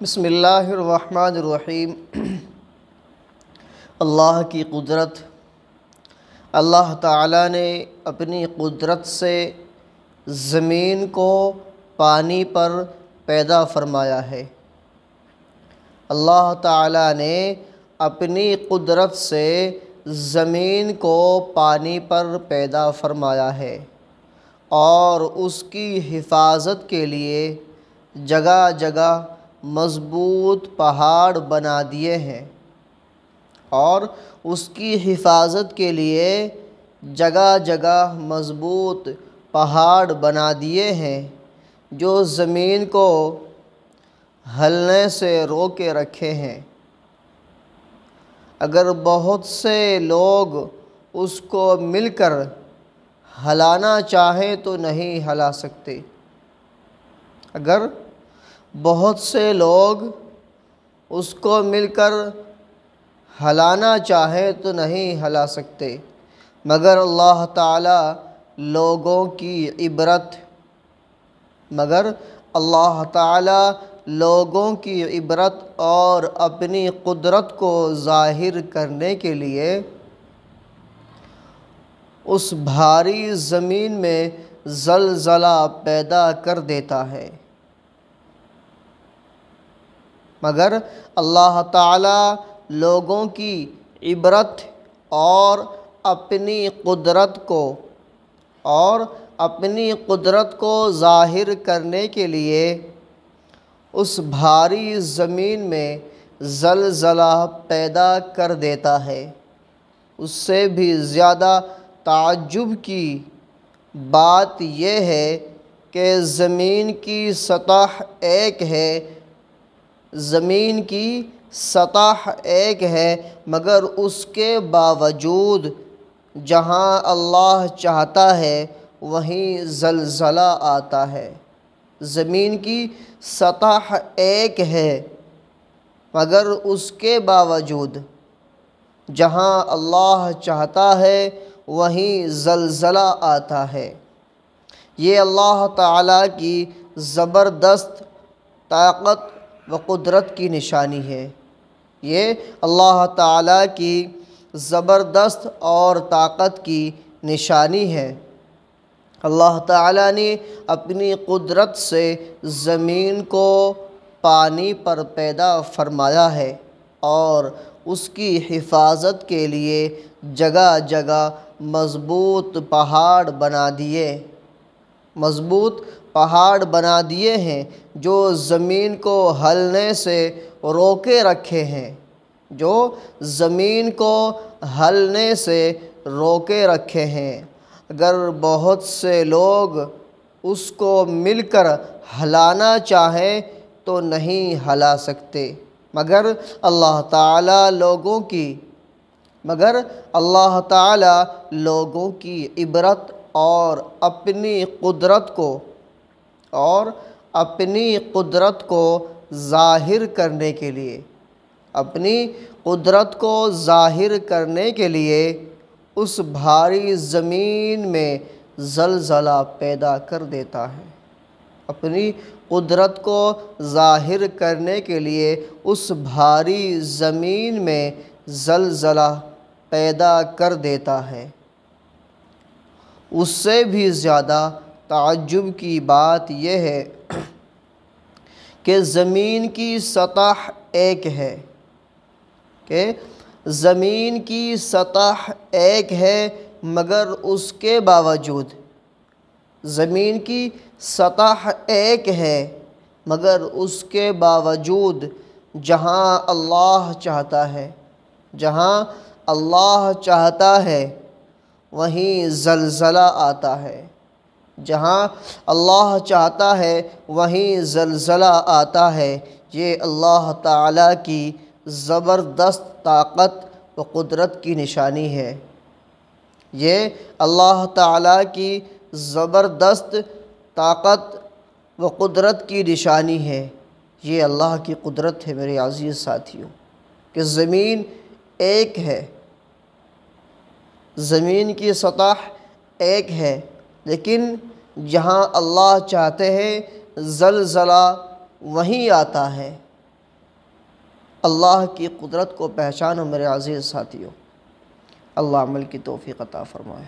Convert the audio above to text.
بسم اللہ الرحمن الرحیم۔ اللہ کی قدرت، اللہ تعالیٰ نے اپنی قدرت سے زمین کو پانی پر پیدا فرمایا ہے۔ اللہ تعالیٰ نے اپنی قدرت سے زمین کو پانی پر پیدا فرمایا ہے اور اس کی حفاظت کے لیے جگہ جگہ مضبوط پہاڑ بنا دیے ہیں اور اس کی حفاظت کے لیے جگہ جگہ مضبوط پہاڑ بنا دیے ہیں جو زمین کو ہلنے سے روکے رکھے ہیں۔ اگر بہت سے لوگ اس کو مل کر ہلانا چاہیں تو نہیں ہلا سکتے۔ اگر بہت سے لوگ اس کو مل کر ہلانا چاہیں تو نہیں ہلا سکتے، مگر اللہ تعالیٰ لوگوں کی عبرت اور اپنی قدرت کو ظاہر کرنے کے لیے اس بھاری زمین میں زلزلہ پیدا کر دیتا ہے۔ مگر اللہ تعالیٰ لوگوں کی عبرت اور اپنی قدرت کو ظاہر کرنے کے لیے اس بھاری زمین میں زلزلہ پیدا کر دیتا ہے۔ اس سے بھی زیادہ تعجب کی بات یہ ہے کہ زمین کی سطح ایک ہے مگر اس کے باوجود جہاں اللہ چاہتا ہے وہیں زلزلہ آتا ہے۔ زمین کی سطح ایک ہے مگر اس کے باوجود جہاں اللہ چاہتا ہے وہیں زلزلہ آتا ہے۔ یہ اللہ تعالیٰ کی زبردست طاقت و قدرت کی نشانی ہے۔ یہ اللہ تعالیٰ کی زبردست اور طاقت کی نشانی ہے۔ اللہ تعالیٰ نے اپنی قدرت سے زمین کو پانی پر پیدا فرمایا ہے اور اس کی حفاظت کے لیے جگہ جگہ مضبوط پہاڑ بنا دیے ہیں جو زمین کو ہلنے سے روکے رکھے ہیں۔ اگر بہت سے لوگ اس کو مل کر ہلانا چاہیں تو نہیں ہلا سکتے، مگر اللہ تعالیٰ لوگوں کی عبرت اور اپنی قدرت کو ظاہر کرنے کے لیے اس بھاری زمین میں زلزلہ پیدا کر دیتا ہے۔ اپنی قدرت کو ظاہر کرنے کے لیے اس بھاری زمین میں زلزلہ پیدا کر دیتا ہے۔ اس سے بھی زیادہ تعجب کی بات یہ ہے کہ زمین کی سطح ایک ہے مگر اس کے باوجود جہاں اللہ چاہتا ہے وہیں زلزلہ آتا ہے۔ جہاں اللہ چاہتا ہے وہیں زلزلہ آتا ہے۔ یہ اللہ تعالیٰ کی زبردست طاقت و قدرت کی نشانی ہے۔ یہ اللہ تعالیٰ کی زبردست طاقت و قدرت کی نشانی ہے۔ یہ اللہ کی قدرت ہے میرے عزیز ساتھیوں کہ زمین ایک ہے، زمین کی سطح ایک ہے، لیکن جہاں اللہ چاہتے ہیں زلزلہ وہیں آتا ہے، اللہ کی قدرت کو پہچانو میرے عزیز ساتھیوں۔ اللہ عمل کی توفیق عطا فرمائے۔